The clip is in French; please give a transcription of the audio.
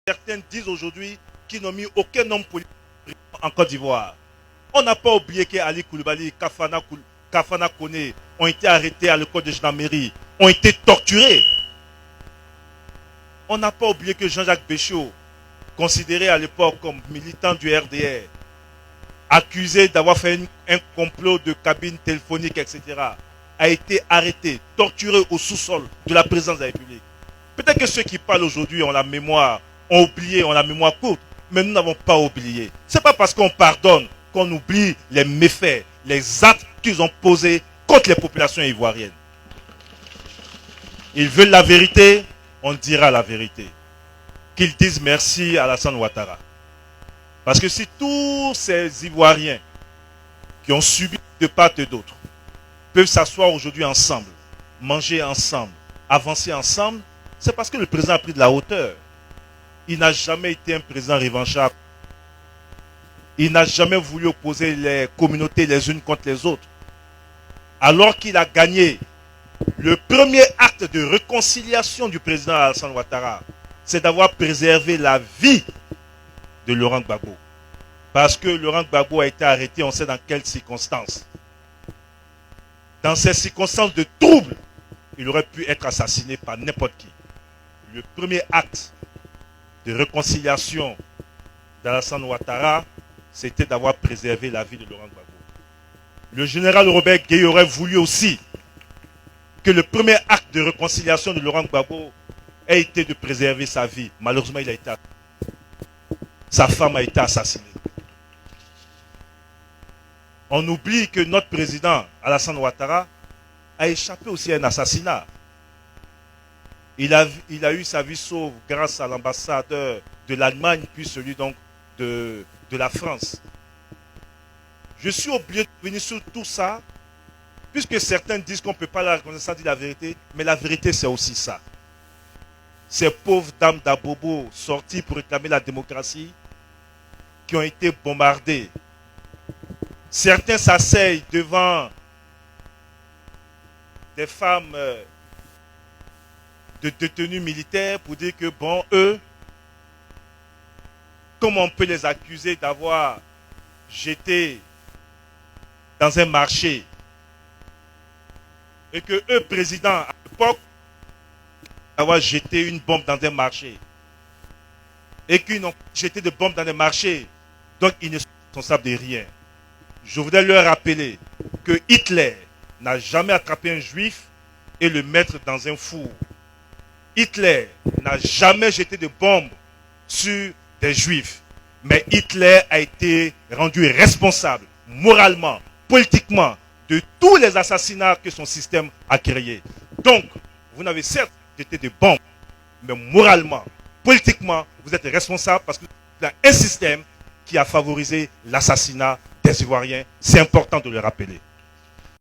certains disent aujourd'hui qu'ils n'ont mis aucun homme politique en Côte d'Ivoire. On n'a pas oublié qu'Ali Koulibaly, Kafana Koné ont été arrêtés à l'école de gendarmerie, ont été torturés. On n'a pas oublié que Jean-Jacques Béchot, considéré à l'époque comme militant du RDR, accusé d'avoir fait un complot de cabine téléphonique, etc., a été arrêté, torturé au sous-sol de la présidence de la République. Peut-être que ceux qui parlent aujourd'hui ont la mémoire, ont oublié, ont la mémoire courte, mais nous n'avons pas oublié. Ce n'est pas parce qu'on pardonne qu'on oublie les méfaits, les actes qu'ils ont posés contre les populations ivoiriennes. Ils veulent la vérité, on dira la vérité. Qu'ils disent merci à Alassane Ouattara. Parce que si tous ces Ivoiriens qui ont subi de part et d'autre peuvent s'asseoir aujourd'hui ensemble, manger ensemble, avancer ensemble, c'est parce que le président a pris de la hauteur. Il n'a jamais été un président revanchard. Il n'a jamais voulu opposer les communautés les unes contre les autres. Alors qu'il a gagné, le premier acte de réconciliation du président Alassane Ouattara, c'est d'avoir préservé la vie de Laurent Gbagbo. Parce que Laurent Gbagbo a été arrêté, on sait dans quelles circonstances. Dans ces circonstances de trouble, il aurait pu être assassiné par n'importe qui. Le premier acte de réconciliation d'Alassane Ouattara, c'était d'avoir préservé la vie de Laurent Gbagbo. Le général Robert Gueye aurait voulu aussi que le premier acte de réconciliation de Laurent Gbagbo ait été de préserver sa vie. Malheureusement, il a été assassiné. Sa femme a été assassinée. On oublie que notre président, Alassane Ouattara, a échappé aussi à un assassinat. Il a eu sa vie sauve grâce à l'ambassadeur de l'Allemagne, puis celui donc de la France. Je suis obligé de venir sur tout ça, puisque certains disent qu'on ne peut pas la reconnaître sans dire la vérité, mais la vérité c'est aussi ça. Ces pauvres dames d'Abobo sorties pour réclamer la démocratie, qui ont été bombardées. Certains s'asseyent devant des femmes de détenus militaires pour dire que, bon, eux, comment on peut les accuser d'avoir jeté dans un marché et que eux, présidents, à l'époque, d'avoir jeté une bombe dans un marché et qu'ils n'ont jeté de bombes dans des marchés, donc ils ne sont responsables de rien. Je voudrais leur rappeler que Hitler n'a jamais attrapé un juif et le mettre dans un four. Hitler n'a jamais jeté de bombes sur des juifs. Mais Hitler a été rendu responsable, moralement, politiquement, de tous les assassinats que son système a créés. Donc, vous n'avez certes jeté de bombes, mais moralement, politiquement, vous êtes responsable parce que vous avez un système qui a favorisé l'assassinat des Ivoiriens. C'est important de le rappeler.